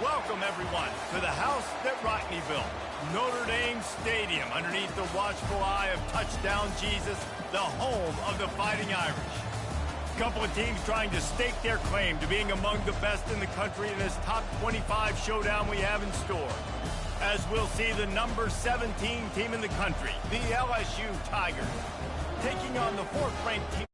Welcome, everyone, to the house that Rodney built, Notre Dame Stadium, underneath the watchful eye of Touchdown Jesus, the home of the Fighting Irish. A couple of teams trying to stake their claim to being among the best in the country in this top 25 showdown we have in store. As we'll see the number 17 team in the country, the LSU Tigers, taking on the fourth-ranked team.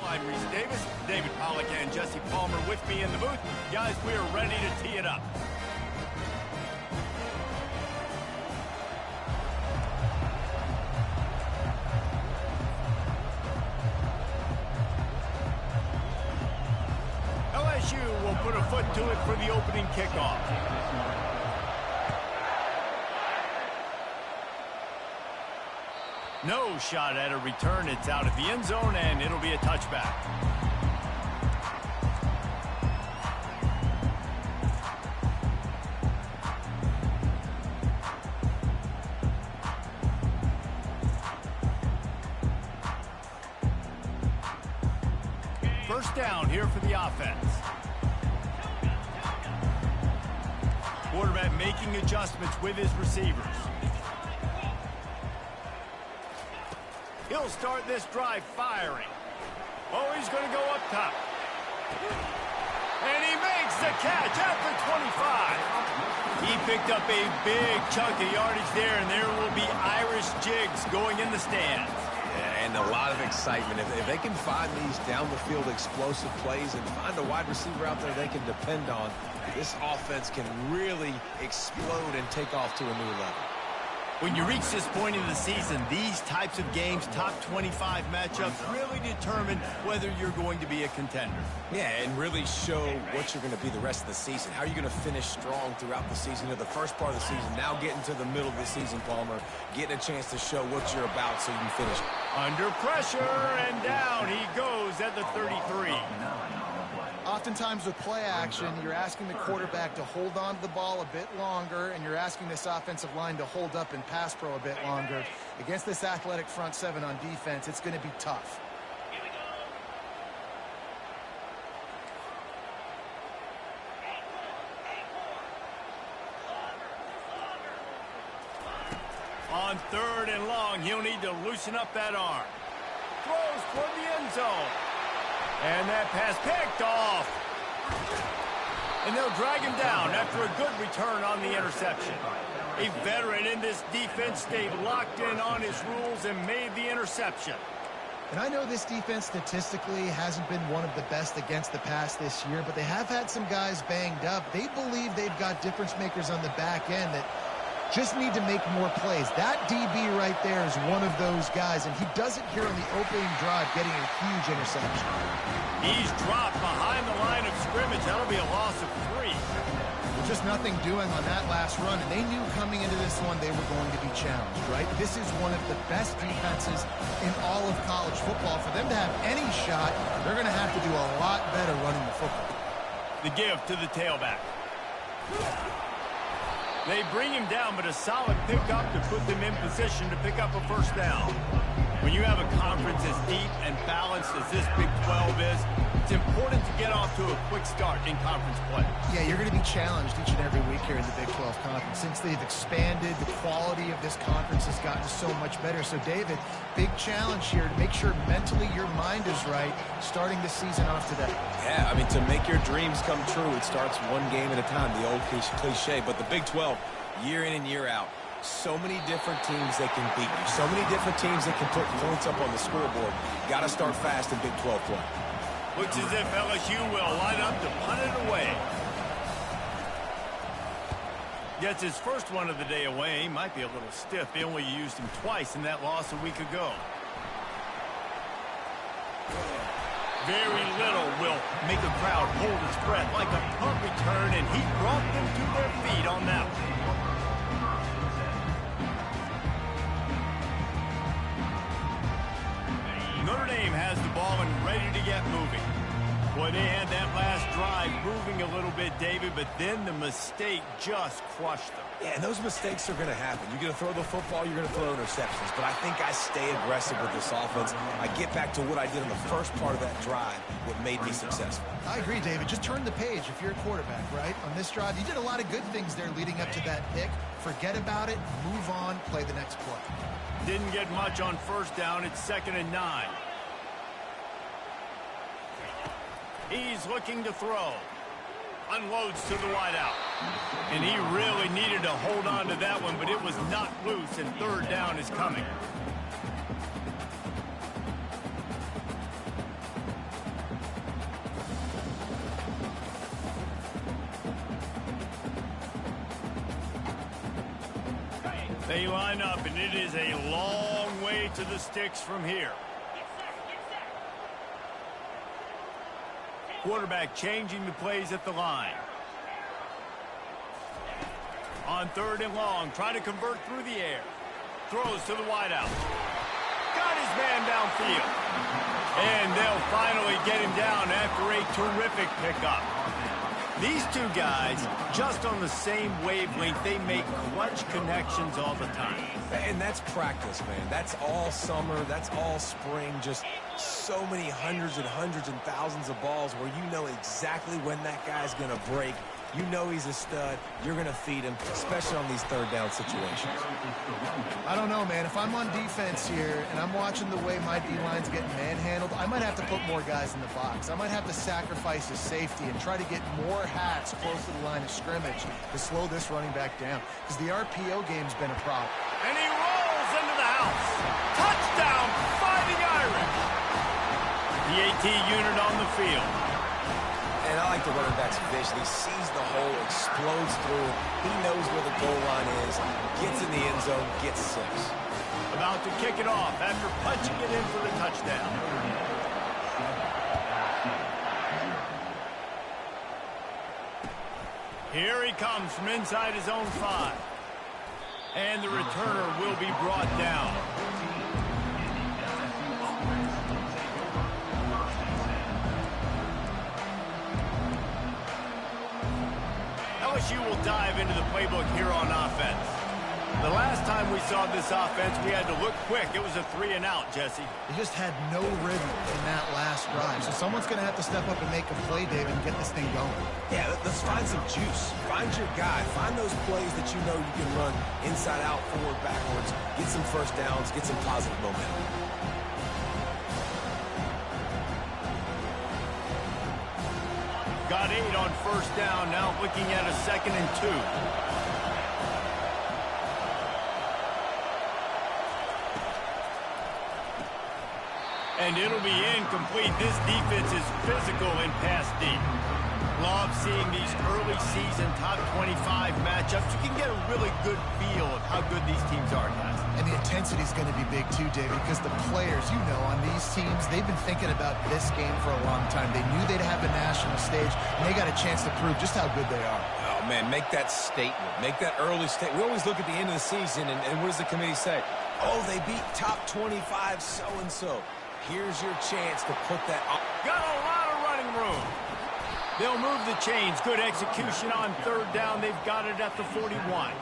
I'm Reese Davis, David Pollack and Jesse Palmer with me in the booth. Guys, we are ready to tee it up. LSU will put a foot to it for the opening kickoff. No shot at a return. It's out of the end zone, and it'll be a touchback. First down here for the offense. Quarterback making adjustments with his receivers. He'll start this drive firing. Oh, he's going to go up top. And he makes the catch at the 25. He picked up a big chunk of yardage there, and there will be Irish jigs going in the stands. Yeah, and a lot of excitement. If they can find these down-the-field explosive plays and find a wide receiver out there they can depend on, this offense can really explode and take off to a new level. When you reach this point in the season, these types of games, top 25 matchups, really determine whether you're going to be a contender. Yeah, and really show what you're going to be the rest of the season. How are you going to finish strong throughout the season? You know, the first part of the season, now getting to the middle of the season, Palmer, getting a chance to show what you're about so you can finish. Under pressure, and down he goes at the 33. Oftentimes with play action, you're asking the quarterback to hold on to the ball a bit longer, and you're asking this offensive line to hold up and pass pro a bit longer. Against this athletic front seven on defense, it's going to be tough. On third and long, he'll need to loosen up that arm. Throws toward the end zone. And that pass picked off. And they'll drag him down after a good return on the interception. A veteran in this defense stayed locked in on his rules and made the interception. And I know this defense statistically hasn't been one of the best against the pass this year, but they have had some guys banged up. They believe they've got difference makers on the back end that just need to make more plays. That DB right there is one of those guys, and he does it here on the opening drive, getting a huge interception. He's dropped behind the line of scrimmage. That'll be a loss of 3. Just nothing doing on that last run, and they knew coming into this one they were going to be challenged, right? This is one of the best defenses in all of college football. For them to have any shot, they're going to have to do a lot better running the football. The give to the tailback. They bring him down, but a solid pickup to put them in position to pick up a first down. When you have a conference as deep and balanced as this Big 12 is, it's important to get off to a quick start in conference play. Yeah, you're going to be challenged each and every week here in the Big 12 Conference. Since they've expanded, the quality of this conference has gotten so much better. So, David, big challenge here to make sure mentally your mind is right starting the season off today. Yeah, I mean, to make your dreams come true, it starts one game at a time, the old cliche. But the Big 12, year in and year out, so many different teams that can beat you. So many different teams that can put points up on the scoreboard. Got to start fast in Big 12 play. Looks as if LSU will line up to punt it away. Gets his first one of the day away. He might be a little stiff. They only used him twice in that loss a week ago. Very little will make a crowd hold its breath like a punt return, and he brought them to their feet on that one. Notre Dame has the ball and ready to get moving. Boy, they had that last drive moving a little bit, David, but then the mistake just crushed them. Yeah, and those mistakes are going to happen. You're going to throw the football, you're going to throw interceptions. But I think I stay aggressive with this offense. I get back to what I did in the first part of that drive, what made me successful. I agree, David. Just turn the page if you're a quarterback, right? On this drive, you did a lot of good things there leading up to that pick. Forget about it, move on, play the next play. Didn't get much on first down. It's 2nd and 9. He's looking to throw. Unloads to the wideout. And he really needed to hold on to that one, but it was knocked loose, and 3rd down is coming. They line up, and it is a long way to the sticks from here. Quarterback changing the plays at the line. On 3rd and long, trying to convert through the air. Throws to the wideout. Got his man downfield. And they'll finally get him down after a terrific pickup. These two guys, just on the same wavelength, they make clutch connections all the time. And that's practice, man. That's all summer. That's all spring. Just so many hundreds and thousands of balls where you know exactly when that guy's going to break. You know he's a stud. You're going to feed him, especially on these 3rd down situations. I don't know, man. If I'm on defense here and I'm watching the way my D-line's getting manhandled, I might have to put more guys in the box. I might have to sacrifice his safety and try to get more hats close to the line of scrimmage to slow this running back down, because the RPO game's been a problem. And he rolls into the house. Touchdown, Fighting Irish. The AT unit on the field. And I like the running back's vision. He sees the hole, explodes through it. He knows where the goal line is, gets in the end zone, gets 6. About to kick it off after punching it in for the touchdown. Here he comes from inside his own 5. And the returner will be brought down. LSU will dive into the playbook here on offense. The last time we saw this offense, we had to look quick. It was a 3-and-out, Jesse. They just had no rhythm in that last drive. So someone's going to have to step up and make a play, David, and get this thing going. Yeah, let's find some juice. Find your guy. Find those plays that you know you can run inside out, forward, backwards. Get some first downs. Get some positive momentum. Got 8 on first down. Now looking at a 2nd and 2. And it'll be incomplete. This defense is physical and pass deep. Love seeing these early season top 25 matchups. You can get a really good feel of how good these teams are, guys. And the intensity is going to be big too, David, because the players, you know, on these teams, they've been thinking about this game for a long time. They knew they'd have a national stage, and they got a chance to prove just how good they are. Oh, man, make that statement. Make that early statement. We always look at the end of the season, and what does the committee say? Oh, they beat top 25 so-and-so. Here's your chance to put that on. Got a lot of running room. They'll move the chains. Good execution on 3rd down. They've got it at the 41.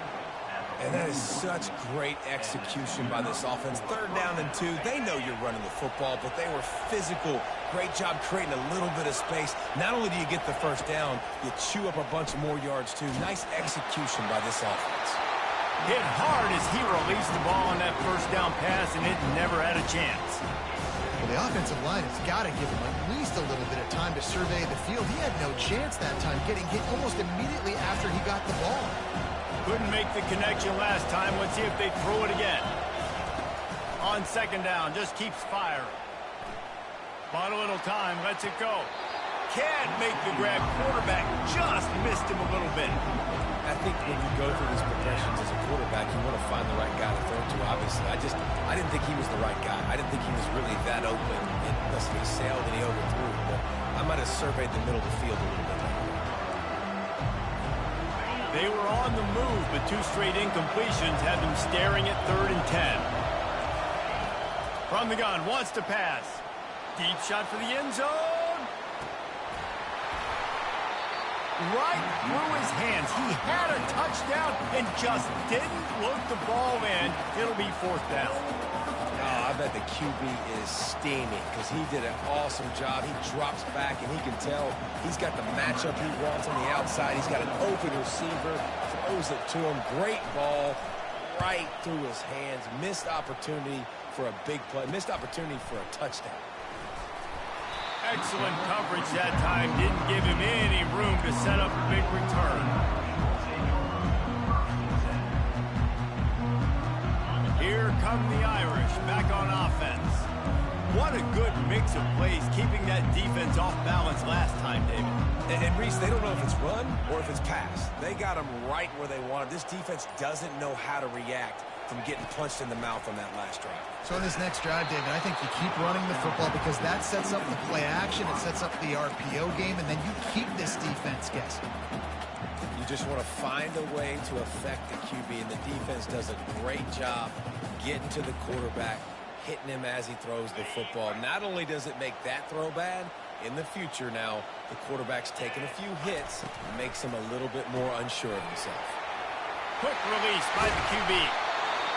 And that is such great execution by this offense. 3rd down and 2. They know you're running the football, but they were physical. Great job creating a little bit of space. Not only do you get the first down, you chew up a bunch more yards, too. Nice execution by this offense. Hit hard as he released the ball on that first down pass, and it never had a chance. Well, the offensive line has got to give him at least a little bit of time to survey the field. He had no chance that time, getting hit almost immediately after he got the ball. Couldn't make the connection last time. Let's see if they throw it again. On 2nd down, just keeps firing. Bought a little time, lets it go. Can't make the grab. Quarterback just missed him a little bit. I think when you go through these progressions as a quarterback, you want to find the right guy to throw to, obviously. I didn't think he was the right guy. I didn't think he was really that open. Listen, he sailed and he overthrew, but I might have surveyed the middle of the field a little bit. They were on the move, but 2 straight incompletions had them staring at 3rd and 10. From the gun, wants to pass. Deep shot for the end zone. right through his hands. He had a touchdown and just didn't look the ball in. It'll be 4th down. Oh, I bet the QB is steaming because he did an awesome job. He drops back, and he can tell he's got the matchup he wants on the outside. He's got an open receiver, throws it to him. Great ball right through his hands. Missed opportunity for a big play. Missed opportunity for a touchdown. Excellent coverage that time. Didn't give him any room to set up a big return. Here come the Irish back on offense. What a good mix of plays, keeping that defense off balance last time, David. And Reese, they don't know if it's run or if it's pass. They got them right where they want them. This defense doesn't know how to react from getting punched in the mouth on that last drive. So in this next drive, David, I think you keep running the football because that sets up the play action, it sets up the RPO game, and then you keep this defense guessing. You just want to find a way to affect the QB, and the defense does a great job getting to the quarterback, hitting him as he throws the football. Not only does it make that throw bad, in the future now, the quarterback's taking a few hits, makes him a little bit more unsure of himself. Quick release by the QB.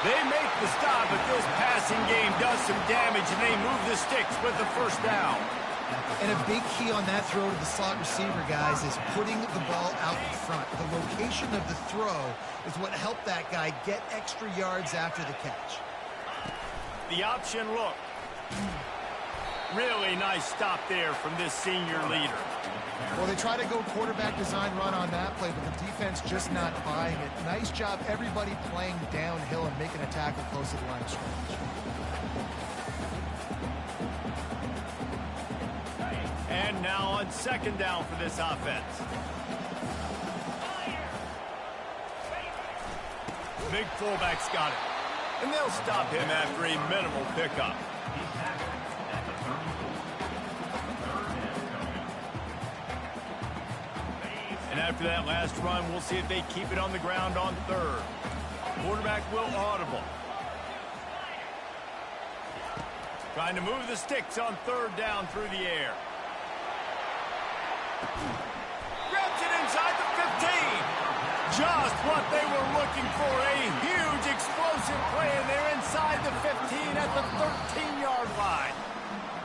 They make the stop, but this passing game does some damage, and they move the sticks with the 1st down. And a big key on that throw to the slot receiver, guys, is putting the ball out in front. The location of the throw is what helped that guy get extra yards after the catch. The option look. Really nice stop there from this senior leader. Well, they try to go quarterback design run on that play, but the defense just not buying it. Nice job, everybody playing downhill and making a tackle close to the line of scrimmage. And now on 2nd down for this offense. Big fullback's got it. And they'll stop him after a minimal pickup. And after that last run, we'll see if they keep it on the ground on 3rd. Quarterback will audible. Trying to move the sticks on 3rd down through the air. Grabs it inside the 15. Just what they were looking for. A huge explosive play, and they're inside the 15 at the 13-yard line.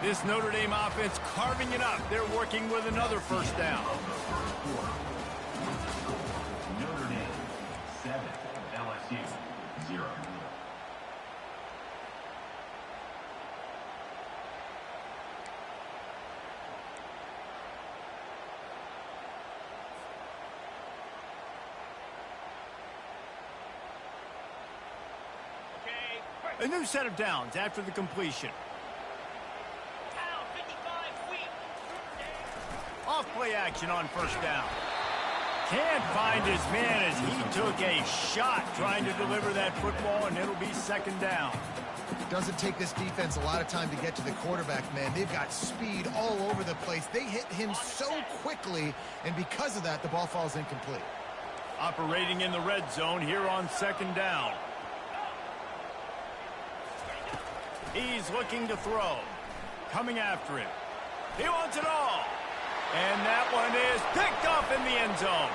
This Notre Dame offense carving it up. They're working with another 1st down. Notre Dame 7, LSU 0. A new set of downs after the completion. Off play action on 1st down. Can't find his man as he took a shot trying to deliver that football, and it'll be 2nd down. Doesn't take this defense a lot of time to get to the quarterback, man. They've got speed all over the place. They hit him so quickly, and because of that, the ball falls incomplete. Operating in the red zone here on 2nd down. He's looking to throw. Coming after him. He wants it all. And that one is picked off in the end zone.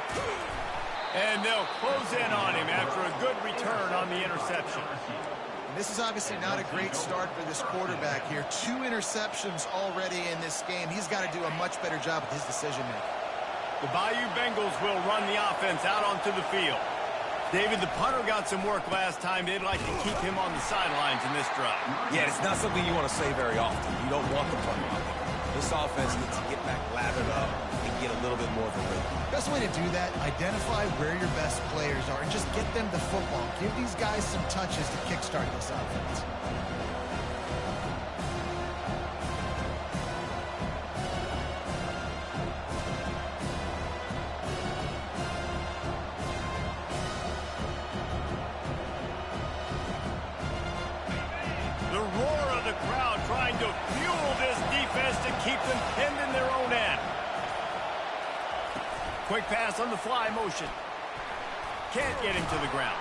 And they'll close in on him after a good return on the interception. And this is obviously not a great start for this quarterback here. 2 interceptions already in this game. He's got to do a much better job with his decision-making. The Bayou Bengals will run the offense out onto the field. David, the punter got some work last time. They'd like to keep him on the sidelines in this drive. Yeah, it's not something you want to say very often. You don't want the punter on there. This offense needs to get back lathered up and get a little bit more of a rhythm. Best way to do that, identify where your best players are and just get them the football. Give these guys some touches to kickstart this offense. The roar of the crowd trying to fuel this defense to keep them pinned in their own end. Quick pass on the fly motion. Can't get him to the ground.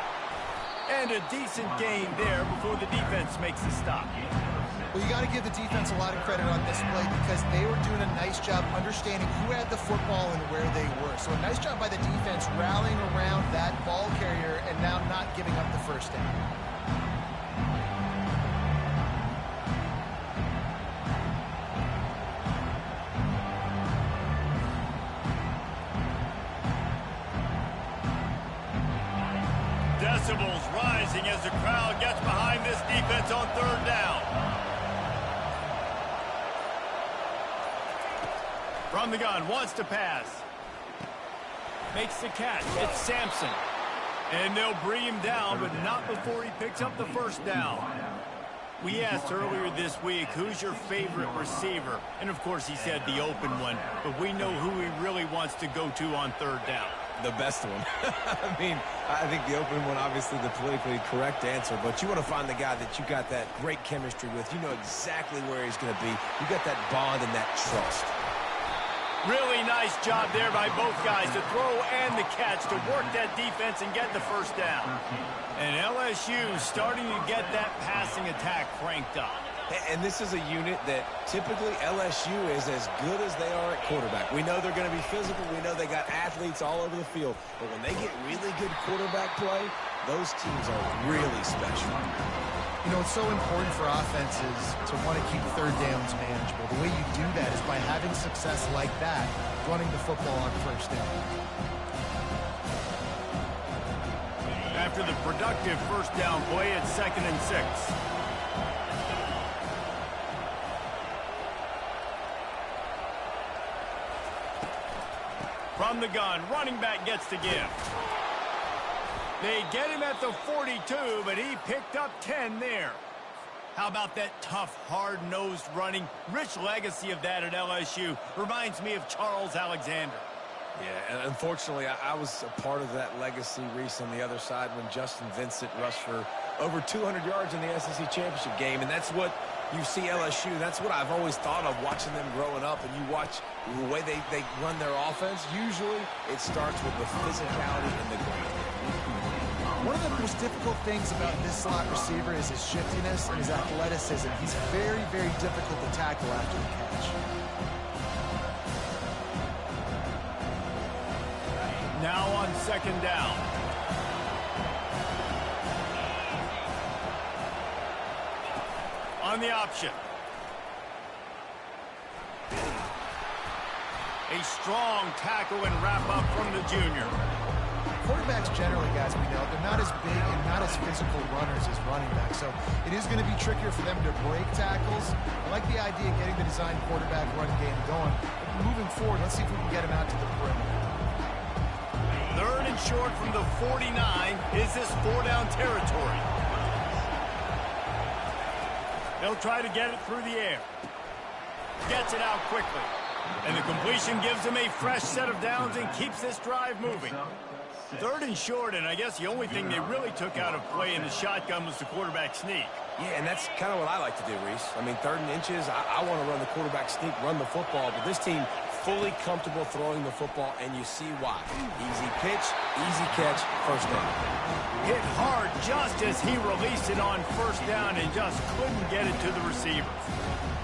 And a decent gain there before the defense makes the stop. Well, you got to give the defense a lot of credit on this play because they were doing a nice job understanding who had the football and where they were. So a nice job by the defense rallying around that ball carrier and now not giving up the first down. Decibels rising as the crowd gets behind this defense on third down. From the gun, wants to pass. Makes the catch. It's Sampson. And they'll bring him down, but not before he picks up the first down. We asked earlier this week, who's your favorite receiver? And, of course, he said the open one. But we know who he really wants to go to on third down. The best one. I mean, I think the open one, obviously the politically correct answer, but you want to find the guy that you got that great chemistry with. You know exactly where he's going to be. You got that bond and that trust. Really nice job there by both guys to throw and the catch to work that defense and get the first down. And LSU starting to get that passing attack cranked up. And this is a unit that typically LSU is as good as they are at quarterback. We know they're going to be physical. We know they got athletes all over the field. But when they get really good quarterback play, those teams are really special. You know, it's so important for offenses to want to keep third downs manageable. The way you do that is by having success like that, running the football on first down. After the productive first down play, it's 2nd and 6. From the gun, running back gets to give. They get him at the 42, but he picked up 10 there. How about that tough, hard-nosed running? Rich legacy of that at LSU. Reminds me of Charles Alexander. Yeah, and unfortunately, I was a part of that legacy, Reese, on the other side when Justin Vincent rushed for over 200 yards in the SEC Championship game, and that's what you see LSU. That's what I've always thought of watching them growing up, and you watch the way they run their offense. Usually, it starts with the physicality in the ground. One of the most difficult things about this slot receiver is his shiftiness and his athleticism. He's very, very difficult to tackle after the catch. Now on 2nd down. On the option. A strong tackle and wrap up from the junior. Quarterbacks generally, guys, we know, they're not as big and not as physical runners as running backs, so it is going to be trickier for them to break tackles. I like the idea of getting the design quarterback run game going. But moving forward, let's see if we can get him out to the perimeter. 3rd and short from the 49. Is this 4-down territory? They'll try to get it through the air. Gets it out quickly. And the completion gives them a fresh set of downs and keeps this drive moving. 3rd and short, and I guess the only thing they really took out of play in the shotgun was the quarterback sneak. Yeah, and that's kind of what I like to do, Reese. I mean, 3rd and inches, I want to run the quarterback sneak, run the football, but this team fully comfortable throwing the football, and you see why. Easy pitch, easy catch, first down. Hit hard just as he released it on first down and just couldn't get it to the receiver.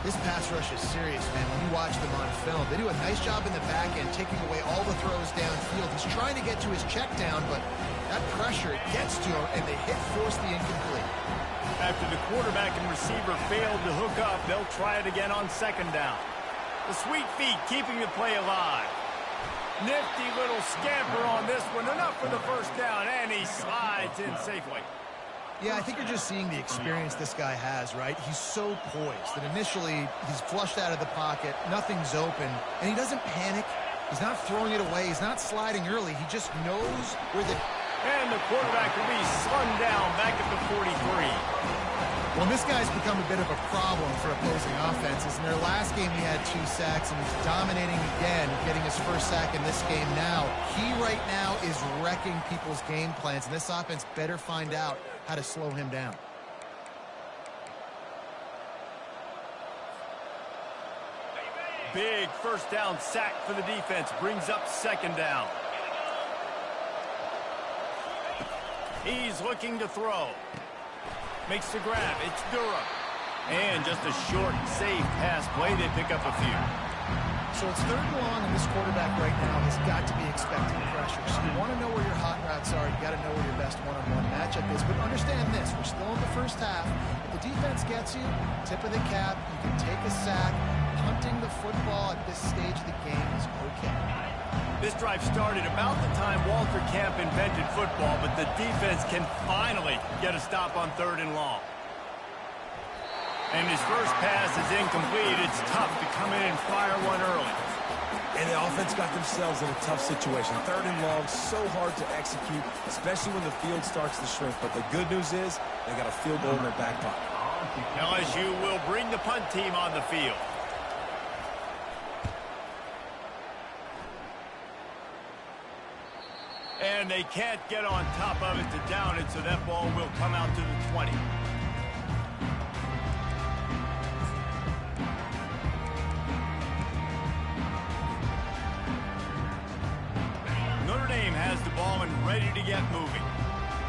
This pass rush is serious, man. When you watch them on film, they do a nice job in the back end, taking away all the throws downfield. He's trying to get to his check down, but that pressure, it gets to him, and they force the incomplete. After the quarterback and receiver failed to hook up, they'll try it again on 2nd down. The sweet feet keeping the play alive. Nifty little scamper on this one. Enough for the first down, and he slides in safely. Yeah, I think you're just seeing the experience this guy has, right? He's so poised that initially he's flushed out of the pocket, nothing's open, and he doesn't panic. He's not throwing it away. He's not sliding early. He just knows where the... And the quarterback will be slung down back at the 43. Well, this guy's become a bit of a problem for opposing offenses. In their last game, he had 2 sacks, and he's dominating again, getting his first sack in this game now. He right now is wrecking people's game plans, and this offense better find out how to slow him down. Big first down sack for the defense. Brings up 2nd down. He's looking to throw. Makes the grab. It's Durham. And just a short, safe pass play. They pick up a few. So it's 3rd and long, and this quarterback right now has got to be expecting pressure. So you want to know where your hot routes are. You got to know where your best one-on-one matchup is. But understand this, we're still in the first half. If the defense gets you, tip of the cap, you can take a sack. Punting the football at this stage of the game is okay. This drive started about the time Walter Camp invented football, but the defense can finally get a stop on 3rd and long. And his first pass is incomplete. It's tough to come in and fire one early. And the offense got themselves in a tough situation. 3rd and long, so hard to execute, especially when the field starts to shrink. But the good news is they got a field goal in their back pocket. LSU will bring the punt team on the field. And they can't get on top of it to down it, so that ball will come out to the 20. Notre Dame has the ball and ready to get moving.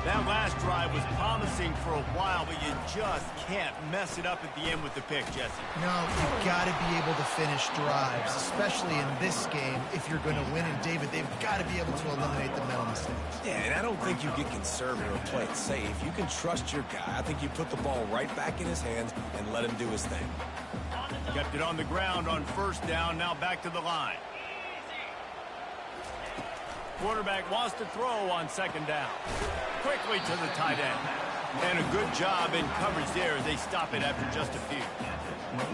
That last drive was promising for a while, but you just can't mess it up at the end with the pick, Jesse. No, you've got to be able to finish drives, especially in this game. If you're going to win, and David, they've got to be able to eliminate the mental mistakes. Yeah, and I don't think you get conservative or play it safe. You can trust your guy. I think you put the ball right back in his hands and let him do his thing. Kept it on the ground on 1st down, now back to the line. Quarterback wants to throw on 2nd down. Quickly to the tight end. And a good job in coverage there as they stop it after just a few.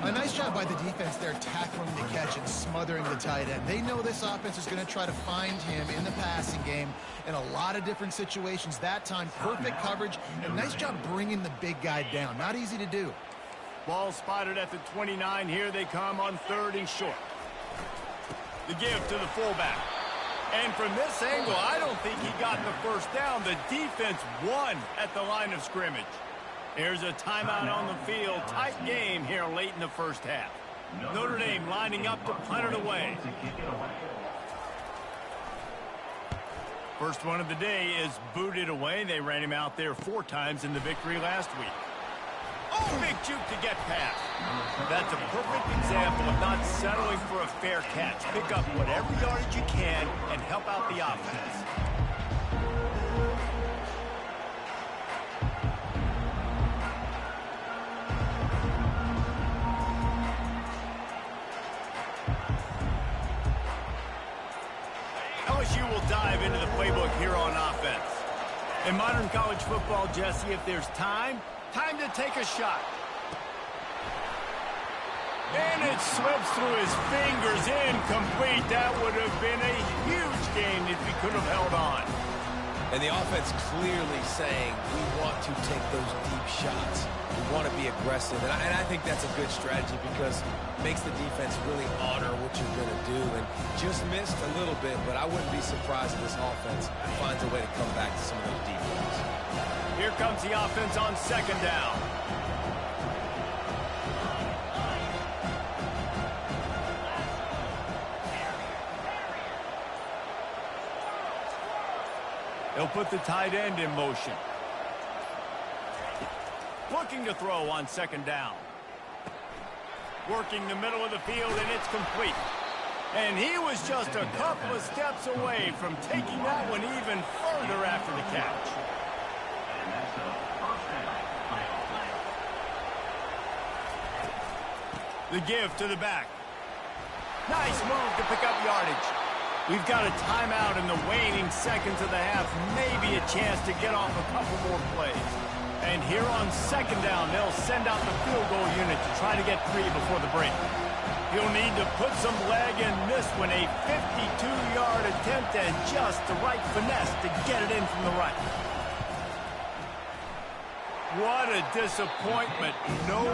A nice job by the defense there, tackling the catch and smothering the tight end. They know this offense is going to try to find him in the passing game in a lot of different situations. That time, perfect coverage, and nice job bringing the big guy down. Not easy to do. Ball spotted at the 29. Here they come on 3rd and short. The give to the fullback. And from this angle, I don't think he got the 1st down. The defense won at the line of scrimmage. Here's a timeout on the field. Tight game here late in the 1st half. Notre Dame lining up to punt it away. First one of the day is booted away. They ran him out there 4 times in the victory last week. Oh, big juke to get past. That's a perfect example of not settling for a fair catch. Pick up whatever yardage you can and help out the offense. LSU will dive into the playbook here on offense. In modern college football, Jesse, if there's time to take a shot. And it slips through his fingers, incomplete. That would have been a huge gain if he could have held on. And the offense clearly saying, we want to take those deep shots. We want to be aggressive. And I think that's a good strategy because it makes the defense really honor what you're going to do. And just missed a little bit, but I wouldn't be surprised if this offense finds a way to come back to some of those deep ones. Here comes the offense on 2nd down. They'll put the tight end in motion. Looking to throw on 2nd down. Working the middle of the field, and it's complete. And he was just a couple of steps away from taking that one even further after the catch. The give to the back. Nice move to pick up yardage. We've got a timeout in the waning seconds of the half. Maybe a chance to get off a couple more plays. And here on 2nd down, they'll send out the field goal unit to try to get 3 before the break. He'll need to put some leg in this one. A 52-yard attempt and just the right finesse to get it in from the right. What a disappointment. No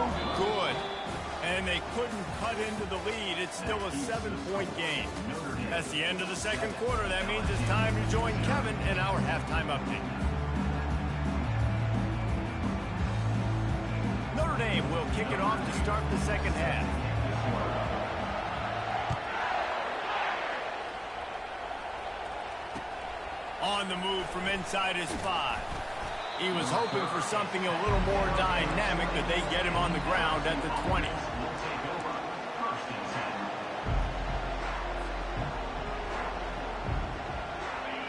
good. And they couldn't cut into the lead. It's still a 7-point game. That's the end of the 2nd quarter. That means it's time to join Kevin in our halftime update. Notre Dame will kick it off to start the 2nd half. On the move from inside his 5. He was hoping for something a little more dynamic, but they get him on the ground at the 20.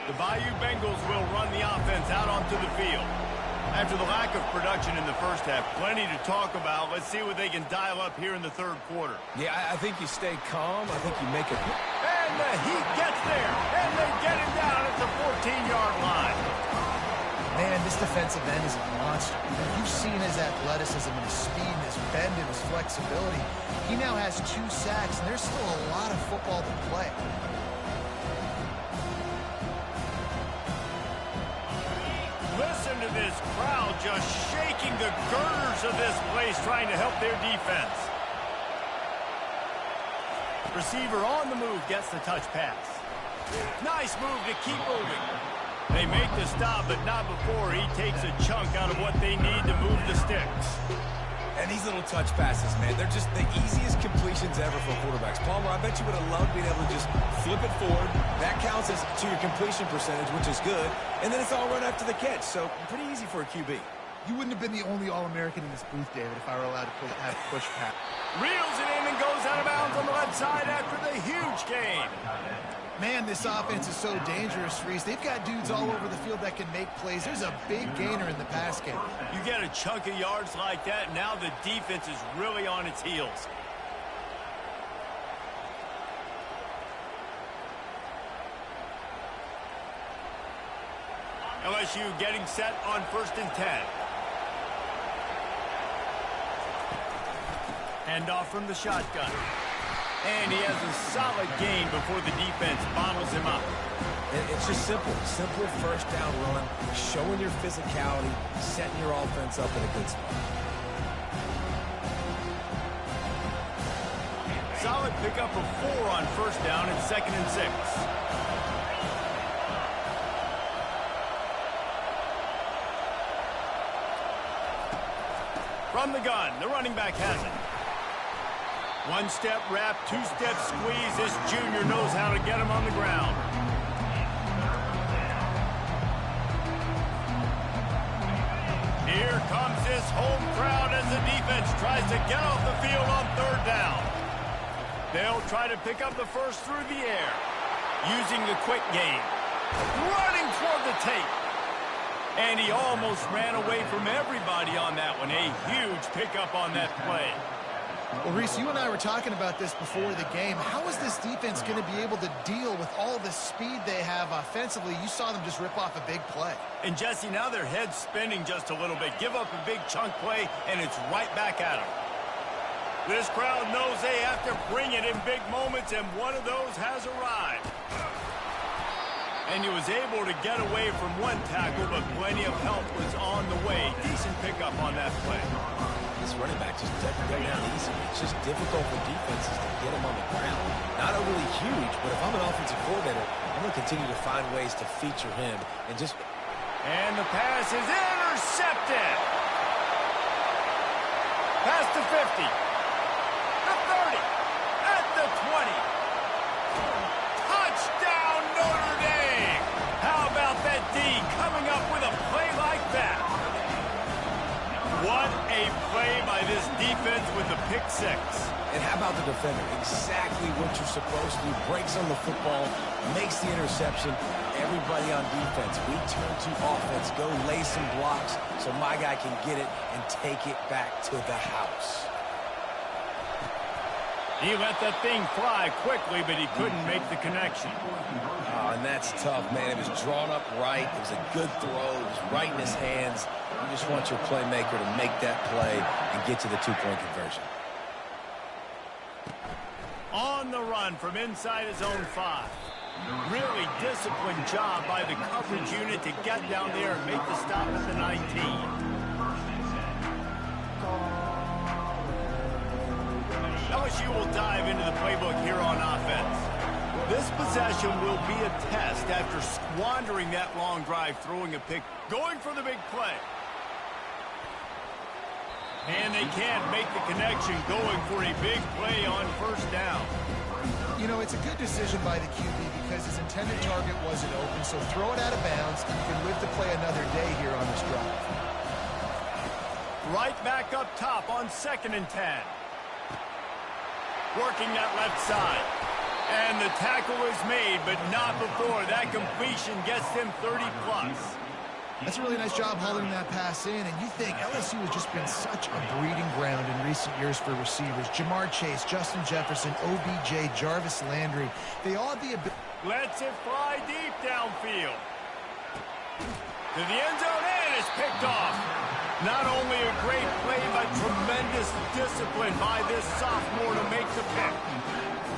The Bayou Bengals will run the offense out onto the field. After the lack of production in the first half, plenty to talk about. Let's see what they can dial up here in the third quarter. Yeah, I think you stay calm. I think you make it. And the Heat gets there, and they get him down at the 14-yard line. Man, this defensive end is a monster. You've seen his athleticism and his speed and his bend and his flexibility. He now has 2 sacks, and there's still a lot of football to play. Listen to this crowd just shaking the girders of this place, trying to help their defense. Receiver on the move gets the touch pass. Nice move to keep moving. They make the stop, but not before he takes a chunk out of what they need to move the sticks. And these little touch passes, man, they're just the easiest completions ever for quarterbacks. Palmer, I bet you would have loved being able to just flip it forward. That counts as to your completion percentage, which is good. And then it's all right after the catch, so pretty easy for a QB. You wouldn't have been the only All-American in this booth, David, if I were allowed to have push pass. Reels it in and goes out of bounds on the left side after the huge gain. Man, this offense is so dangerous, Reese. They've got dudes all over the field that can make plays. There's a big gainer in the pass game. You get a chunk of yards like that, now the defense is really on its heels. LSU getting set on 1st and 10. Handoff from the shotgun. And he has a solid gain before the defense bottles him up. It's just simple. Simple first down run, showing your physicality, setting your offense up in a good spot. Solid pickup of 4 on 1st down and 2nd and 6. From the gun, the running back has it. 1-step wrap, 2-step squeeze. This junior knows how to get him on the ground. Here comes this home crowd as the defense tries to get off the field on 3rd down. They'll try to pick up the first through the air, using the quick game. Running toward the tape. And he almost ran away from everybody on that one. A huge pickup on that play. Well, Reese, you and I were talking about this before the game. How is this defense going to be able to deal with all the speed they have offensively? You saw them just rip off a big play. And, Jesse, now their head's spinning just a little bit. Give up a big chunk play, and it's right back at them. This crowd knows they have to bring it in big moments, and one of those has arrived. And he was able to get away from one tackle, but plenty of help was on the way. Decent pickup on that play. This running back just doesn't go down easy. It's just difficult for defenses to get him on the ground. Not overly huge, but if I'm an offensive coordinator, I'm going to continue to find ways to feature him and just... And the pass is intercepted. Pass to 50. The 30. At the 20. Touchdown, Notre Dame. How about that D coming up with a play like that? What a play by this defense with the pick 6. And how about the defender? Exactly what you're supposed to do. Breaks on the football, makes the interception. Everybody on defense, we turn to offense. Go lay some blocks so my guy can get it and take it back to the house. He let that thing fly quickly, but he couldn't make the connection. Oh, and that's tough, man. It was drawn up right. It was a good throw. It was right in his hands. You just want your playmaker to make that play and get to the 2-point conversion. On the run from inside his own 5. Really disciplined job by the coverage unit to get down there and make the stop at the 19. LSU will dive into the playbook here on offense. This possession will be a test after squandering that long drive, throwing a pick, going for the big play. And they can't make the connection, going for a big play on 1st down. You know, know, it's a good decision by the QB because his intended target wasn't open, so throw it out of bounds, and you can live to play another day here on this drive. Right back up top on 2nd and 10. Working that left side. And the tackle is made, but not before that completion gets them 30+. That's a really nice job holding that pass in, and you think LSU has just been such a breeding ground in recent years for receivers. Jamar Chase, Justin Jefferson, OBJ, Jarvis Landry. They all have the ability. Lets it fly deep downfield. To the end zone, and it's picked off. Not only a great play, but tremendous discipline by this sophomore to make the pick.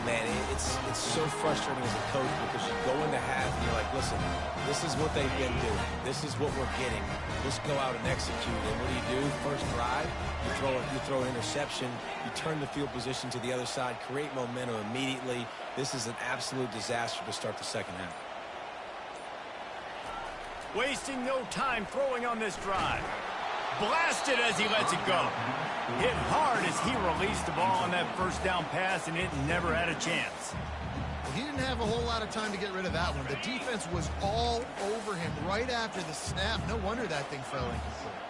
Man, it's so frustrating as a coach because you go into half and you're like, listen, this is what they've been doing. This is what we're getting. Let's go out and execute. And what do? First drive, you throw an interception, you turn the field position to the other side, create momentum immediately. This is an absolute disaster to start the second half. Wasting no time throwing on this drive. Blasted as he lets it go. Hit hard as he released the ball on that first down pass, and it never had a chance. He didn't have a whole lot of time to get rid of that one. The defense was all over him right after the snap. No wonder that thing fell incomplete.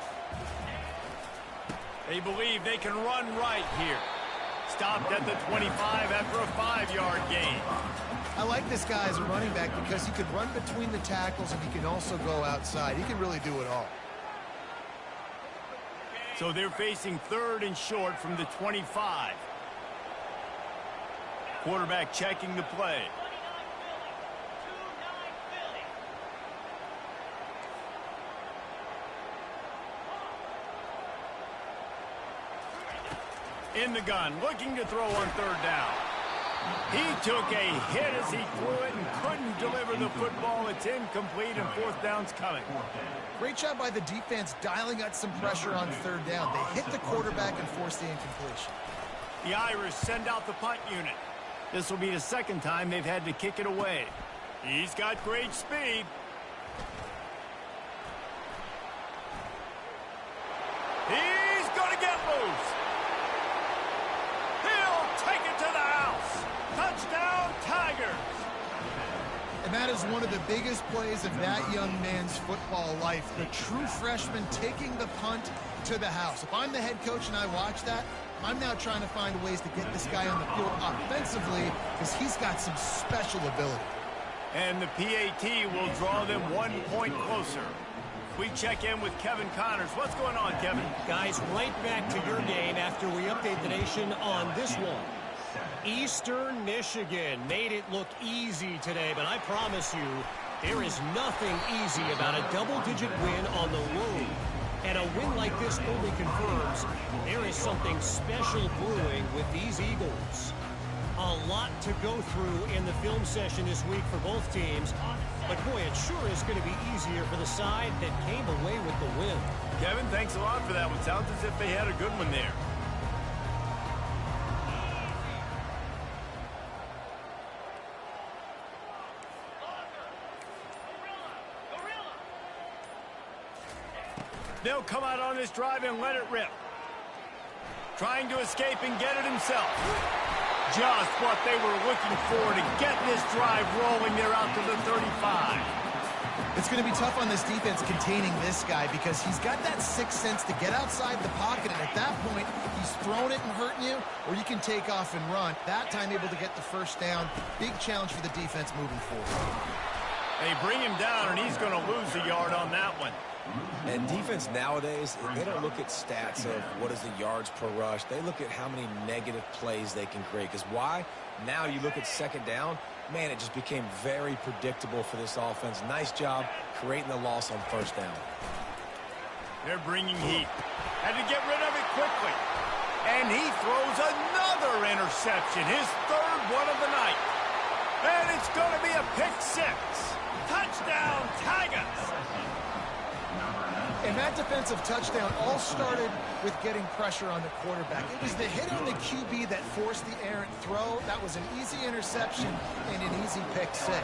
They believe they can run right here. Stopped at the 25 after a 5-yard gain. I like this guy as a running back because he can run between the tackles and he can also go outside. He can really do it all. So they're facing 3rd and short from the 25. Quarterback checking the play. In the gun, looking to throw on 3rd down. He took a hit as he threw it and couldn't deliver the football. It's incomplete and 4th down's coming. Great job by the defense dialing out some pressure on 3rd down. They hit the quarterback and forced the incompletion. The Irish send out the punt unit. This will be the 2nd time they've had to kick it away. He's got great speed. He's going to get loose. He'll take it to the house. Touchdown, Tigers. And that is one of the biggest plays of that young man's football life. The true freshman taking the punt to the house. If I'm the head coach and I watch that, I'm now trying to find ways to get this guy on the field offensively because he's got some special ability. And the PAT will draw them 1 point closer. We check in with Kevin Connors. What's going on, Kevin? Guys, right back to your game after we update the nation on this one. Eastern Michigan made it look easy today, but I promise you, there is nothing easy about a double-digit win on the road. And a win like this only confirms there is something special brewing with these Eagles. A lot to go through in the film session this week for both teams. But, boy, it sure is going to be easier for the side that came away with the win. Kevin, thanks a lot for that one. Sounds as if they had a good one there. They'll come out on this drive and let it rip. Trying to escape and get it himself. Just what they were looking for to get this drive rolling. They're out to the 35. It's going to be tough on this defense containing this guy because he's got that sixth sense to get outside the pocket, and at that point, he's throwing it and hurting you, or you can take off and run. That time able to get the first down. Big challenge for the defense moving forward. They bring him down, and he's going to lose a yard on that one. And defense nowadays, they don't look at stats of what is the yards per rush. They look at how many negative plays they can create. Because why? Now you look at second down, man, it just became very predictable for this offense. Nice job creating the loss on first down. They're bringing heat. Had to get rid of it quickly. And he throws another interception, his 3rd one of the night. And it's going to be a pick 6. Touchdown, Tigers! And that defensive touchdown all started with getting pressure on the quarterback. It was the hit on the QB that forced the errant throw. That was an easy interception and an easy pick 6.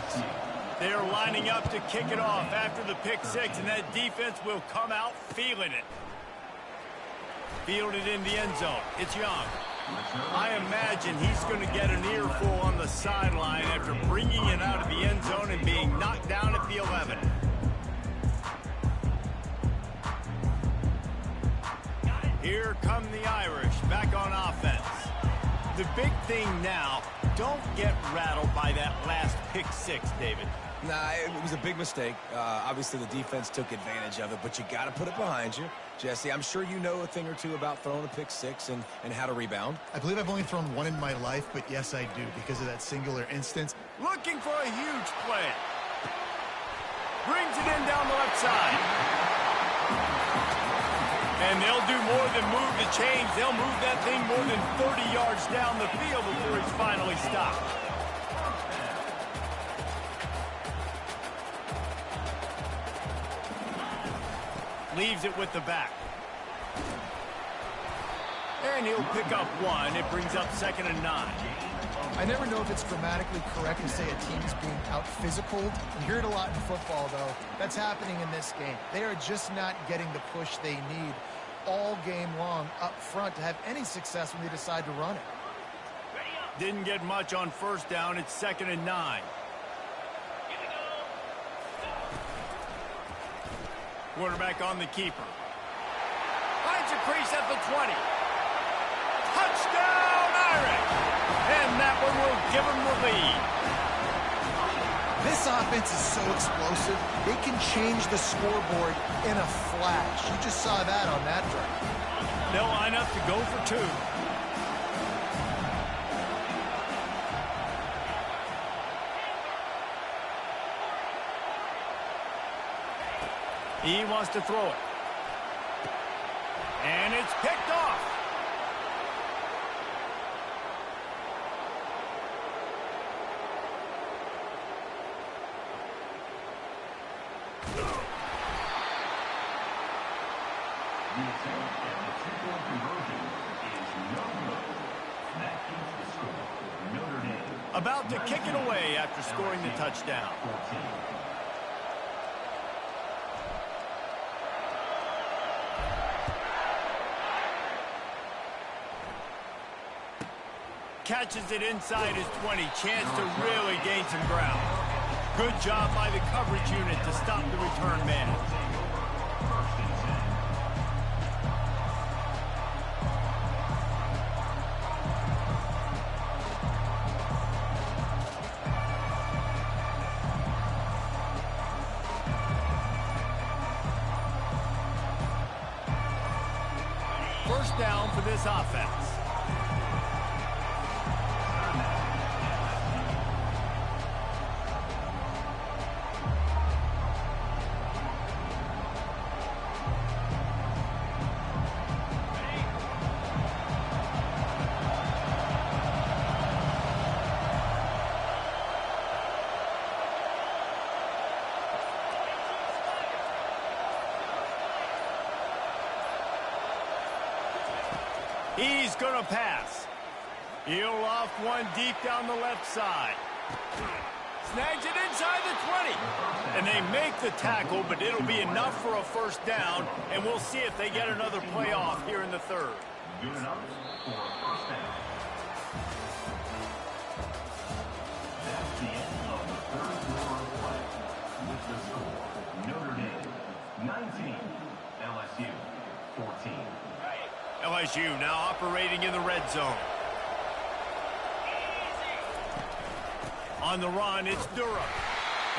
They're lining up to kick it off after the pick 6, and that defense will come out feeling it. Fielded in the end zone. It's Young. I imagine he's going to get an earful on the sideline after bringing it out of the end zone and being knocked down at the 11. Here come the Irish back on offense. The big thing now, don't get rattled by that last pick six, David. Nah, it was a big mistake. Obviously, the defense took advantage of it, but you got to put it behind you. Jesse, I'm sure you know a thing or two about throwing a pick six and how to rebound. I believe I've only thrown one in my life, but yes, I do, because of that singular instance. Looking for a huge play. Brings it in down the left side. And they'll do more than move the chains. They'll move that thing more than 30 yards down the field before it's finally stopped. Leaves it with the back. And he'll pick up one. It brings up 2nd and 9. I never know if it's grammatically correct to say a team is being out-physicaled. You hear it a lot in football, though. That's happening in this game. They are just not getting the push they need all game long up front to have any success when they decide to run it. Didn't get much on 1st down. It's 2nd and 9. Quarterback on the keeper. Finds a crease at the 20. Touchdown, Irish! And that one will give them the lead. This offense is so explosive, they can change the scoreboard in a flash. You just saw that on that drive. They'll line up to go for 2. He wants to throw it. And it's picked off. The attempt at the two-point conversion is no good. That keeps the score. Notre Dame. About to kick it away after scoring the touchdown. 14. Catches it inside his 20. Chance to really gain some ground. Good job by the coverage unit to stop the return man. First down for this offense. He's going to pass. He'll loft one deep down the left side. Snags it inside the 20. And they make the tackle, but it'll be enough for a first down, and we'll see if they get another play off here in the 3rd. Good enough for a first down. That's the end of the 3rd quarter of play. With the score, Notre Dame 19, LSU 14. LSU now operating in the red zone. On the run, it's Durham.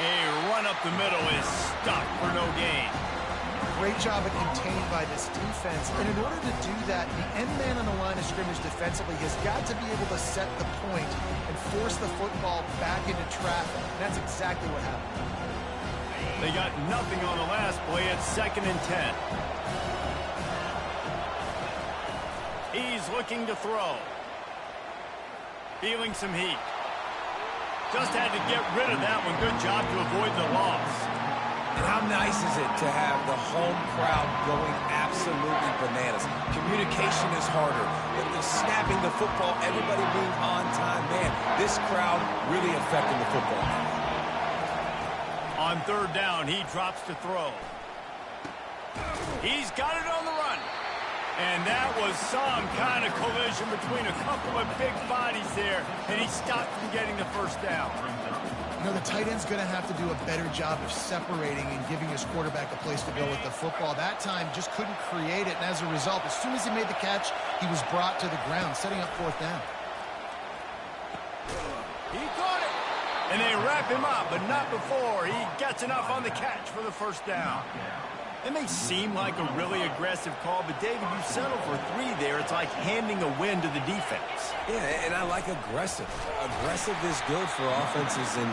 A run up the middle is stuck for no gain. Great job of contained by this defense. And in order to do that, the end man on the line of scrimmage defensively has got to be able to set the point and force the football back into traffic. And that's exactly what happened. They got nothing on the last play. It's 2nd and 10. He's looking to throw. Feeling some heat. Just had to get rid of that one. Good job to avoid the loss. And how nice is it to have the home crowd going absolutely bananas? Communication is harder. The snapping the football, everybody being on time. Man, this crowd really affecting the football. On 3rd down, he drops to throw. He's got it on the run. And that was some kind of collision between a couple of big bodies there, and he stopped from getting the first down. You know, the tight end's going to have to do a better job of separating and giving his quarterback a place to go with the football. That time just couldn't create it, and as a result, as soon as he made the catch, he was brought to the ground, setting up fourth down. He caught it, and they wrap him up, but not before he gets enough on the catch for the first down. It may seem like a really aggressive call, but David, you settle for 3 there. It's like handing a win to the defense. Yeah, and I like aggressive. Aggressive is good for offenses, and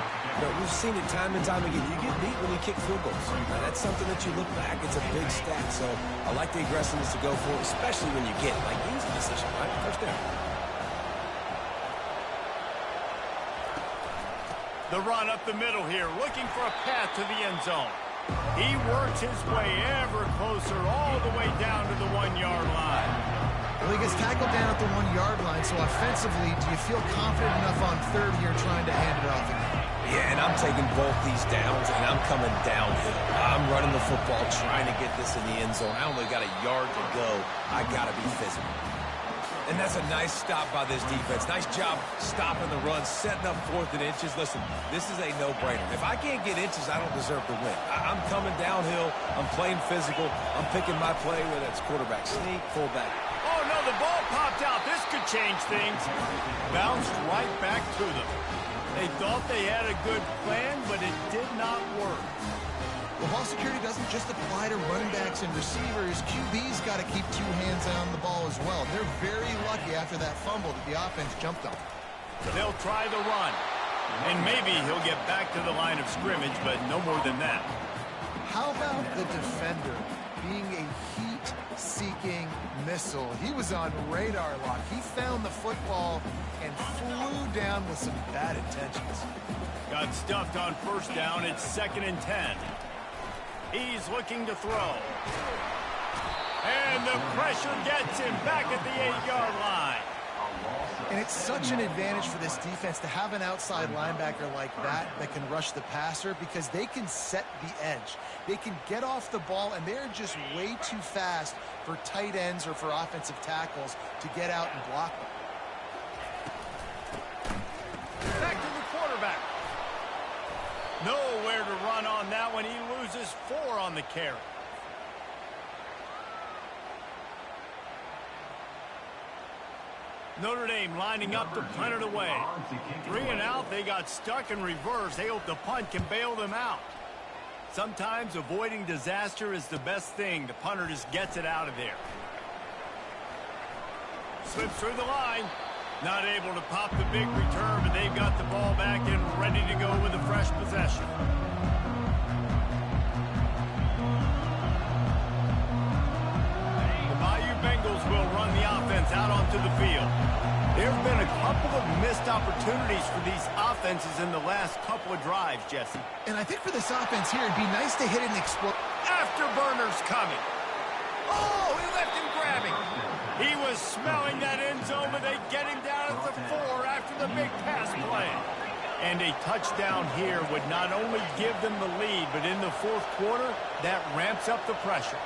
we've seen it time and time again. You get beat when you kick field goals. Now, that's something that you look back. It's a big stat, so I like the aggressiveness to go for, especially when you get it. Like, easy decision, right? First down. The run up the middle here, looking for a path to the end zone. He works his way ever closer all the way down to the 1-yard line. Well, he gets tackled down at the 1-yard line, so offensively, do you feel confident enough on third here trying to hand it off again? Yeah, and I'm taking both these downs, and I'm coming downhill. I'm running the football, trying to get this in the end zone. I only got a yard to go. I got to be physical. And that's a nice stop by this defense. Nice job stopping the run, setting up 4th and inches. Listen, this is a no-brainer. If I can't get inches, I don't deserve to win. I'm coming downhill. I'm playing physical. I'm picking my play, whether it's quarterback sneak, fullback. Oh, no, the ball popped out. This could change things. Bounced right back to them. They thought they had a good plan, but it did not work. Well, ball security doesn't just apply to running backs and receivers. QB's got to keep 2 hands on the ball as well. They're very lucky after that fumble that the offense jumped on. They'll try the run, and maybe he'll get back to the line of scrimmage, but no more than that. How about the defender being a heat-seeking missile? He was on radar lock. He found the football and flew down with some bad intentions. Got stuffed on first down. It's 2nd and 10. He's looking to throw. And the pressure gets him back at the 8-yard line. And it's such an advantage for this defense to have an outside linebacker like that can rush the passer because they can set the edge. They can get off the ball, and they're just way too fast for tight ends or for offensive tackles to get out and block them. Back to the quarterback. Nowhere to run on that one. He loses 4 on the carry. Notre Dame lining up to punt it away. 3 and out. They got stuck in reverse. They hope the punt can bail them out. Sometimes avoiding disaster is the best thing. The punter just gets it out of there. Slips through the line. Not able to pop the big return, but they've got the ball back and ready to go with a fresh possession. The Bayou Bengals will run the offense out onto the field. There have been a couple of missed opportunities for these offenses in the last couple of drives, Jesse. And I think for this offense here, it'd be nice to hit an explode. Afterburners coming. Oh, he left him grabbing. He was smelling that end zone, but they get him down at the 4 after the big pass play. And a touchdown here would not only give them the lead, but in the 4th quarter, that ramps up the pressure.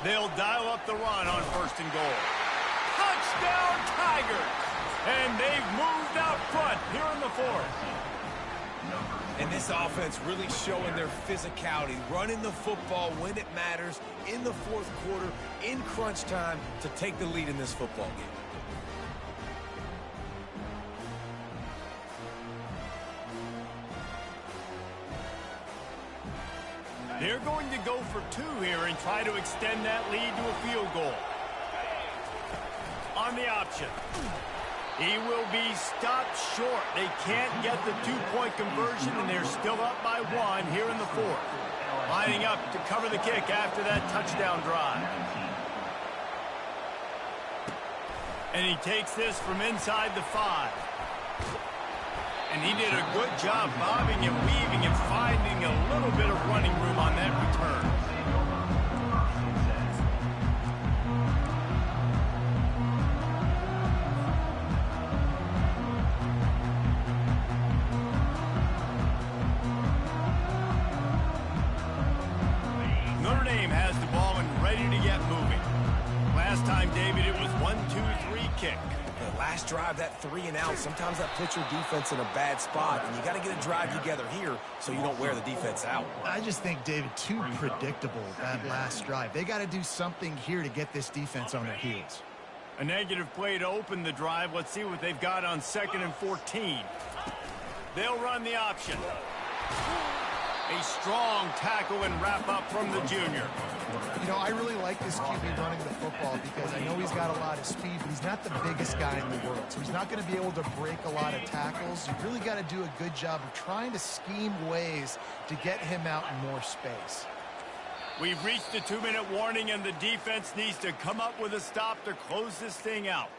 They'll dial up the run on 1st and goal. Touchdown, Tigers! And they've moved out front here in the 4th. And this offense really showing their physicality, running the football when it matters in the 4th quarter, in crunch time, to take the lead in this football game. They're going to go for 2 here and try to extend that lead to a field goal. On the option. He will be stopped short. They can't get the 2-point conversion, and they're still up by 1 here in the 4th. Lining up to cover the kick after that touchdown drive. And he takes this from inside the 5. And he did a good job bobbing and weaving and finding a little bit of running room on that return. Notre Dame has the ball and ready to get moving. time, David, it was 1-2-3 kick. The last drive, that 3-and-out, sometimes that puts your defense in a bad spot, and you got to get a drive together here so you don't wear the defense out. I just think, David, too predictable, that last drive. They got to do something here to get this defense on their heels. A negative play to open the drive. Let's see what they've got on 2nd and 14. They'll run the option. A strong tackle and wrap up from the junior. You know, I really like this QB running the football because I know he's got a lot of speed, but he's not the biggest guy in the world. So he's not going to be able to break a lot of tackles. You really got to do a good job of trying to scheme ways to get him out in more space. We've reached the 2-minute warning, and the defense needs to come up with a stop to close this thing out.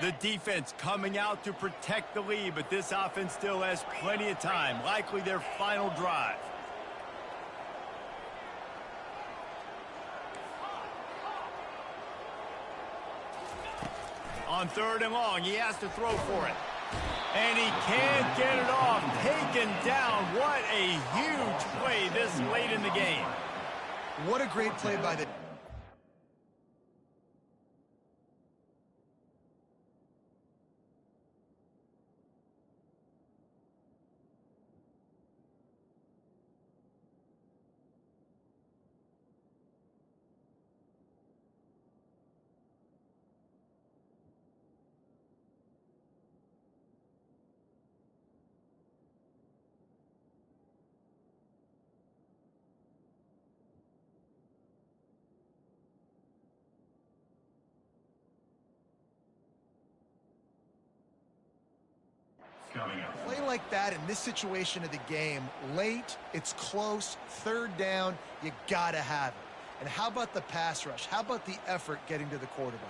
The defense coming out to protect the lead, but this offense still has plenty of time, likely their final drive. On 3rd and long, he has to throw for it. And he can't get it off. Taken down. What a huge play this late in the game. What a great play by the... Play like that in this situation of the game, late, it's close, 3rd down, you gotta have it. And how about the pass rush? How about the effort getting to the quarterback?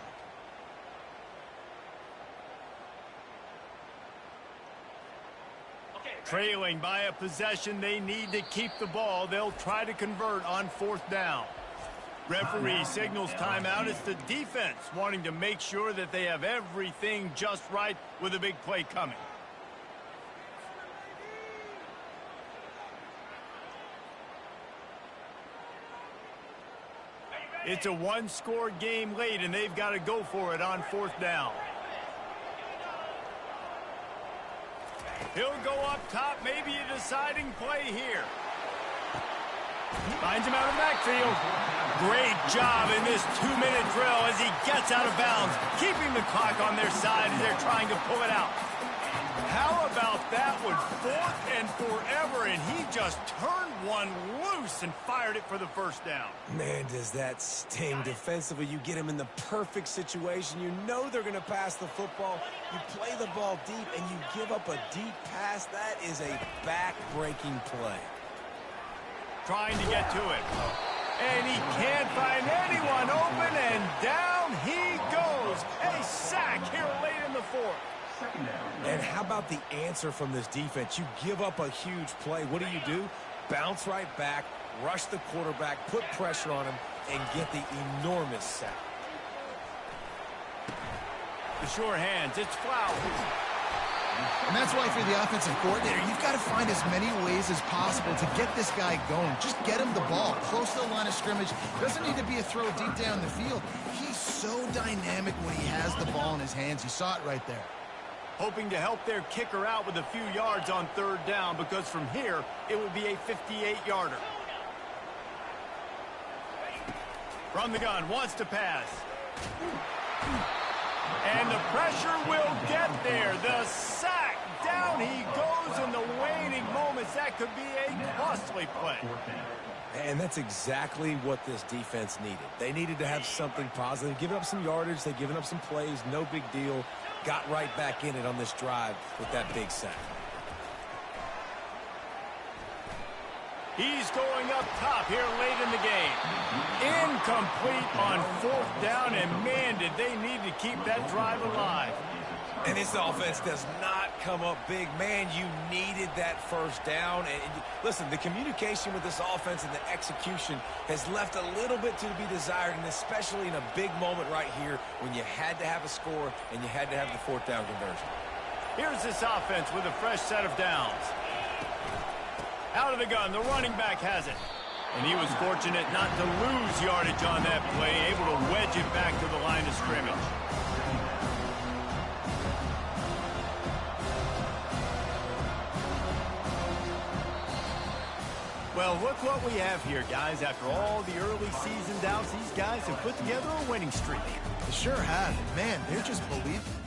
Trailing by a possession, they need to keep the ball. They'll try to convert on 4th down. Referee signals timeout. It's the defense wanting to make sure that they have everything just right with a big play coming. It's a one-score game late, and they've got to go for it on 4th down. He'll go up top, maybe a deciding play here. Finds him out of the backfield. Great job in this 2-minute drill as he gets out of bounds, keeping the clock on their side as they're trying to pull it out. How about that one? 4th and forever, and he just turned one loose and fired it for the 1st down. Man, does that sting defensively. You get him in the perfect situation. You know they're going to pass the football. You play the ball deep, and you give up a deep pass. That is a back-breaking play. Trying to get to it. And he can't find anyone open, and down he goes. A sack here late in the 4th. And how about the answer from this defense? You give up a huge play. What do? Bounce right back, rush the quarterback, put pressure on him, and get the enormous sack. The sure hands, it's Flowers. And that's why, for the offensive coordinator, you've got to find as many ways as possible to get this guy going. Just get him the ball close to the line of scrimmage. Doesn't need to be a throw deep down the field. He's so dynamic when he has the ball in his hands. You saw it right there. Hoping to help their kicker out with a few yards on 3rd down, because from here, it would be a 58-yarder. From the gun, wants to pass. And the pressure will get there. The sack, down he goes in the waning moments. That could be a costly play. And that's exactly what this defense needed. They needed to have something positive. Giving up some yardage, they've given up some plays, no big deal. Got right back in it on this drive with that big sack. He's going up top here late in the game. Incomplete on 4th down, and man, did they need to keep that drive alive. And this offense does not come up big. Man, you needed that 1st down. And listen, the communication with this offense and the execution has left a little bit to be desired, and especially in a big moment right here when you had to have a score and you had to have the 4th down conversion. Here's this offense with a fresh set of downs. Out of the gun, the running back has it. And he was fortunate not to lose yardage on that play, able to wedge it back to the line of scrimmage. Well, look what we have here, guys. After all the early season doubts, these guys have put together a winning streak. They sure have. Man, they're just believing.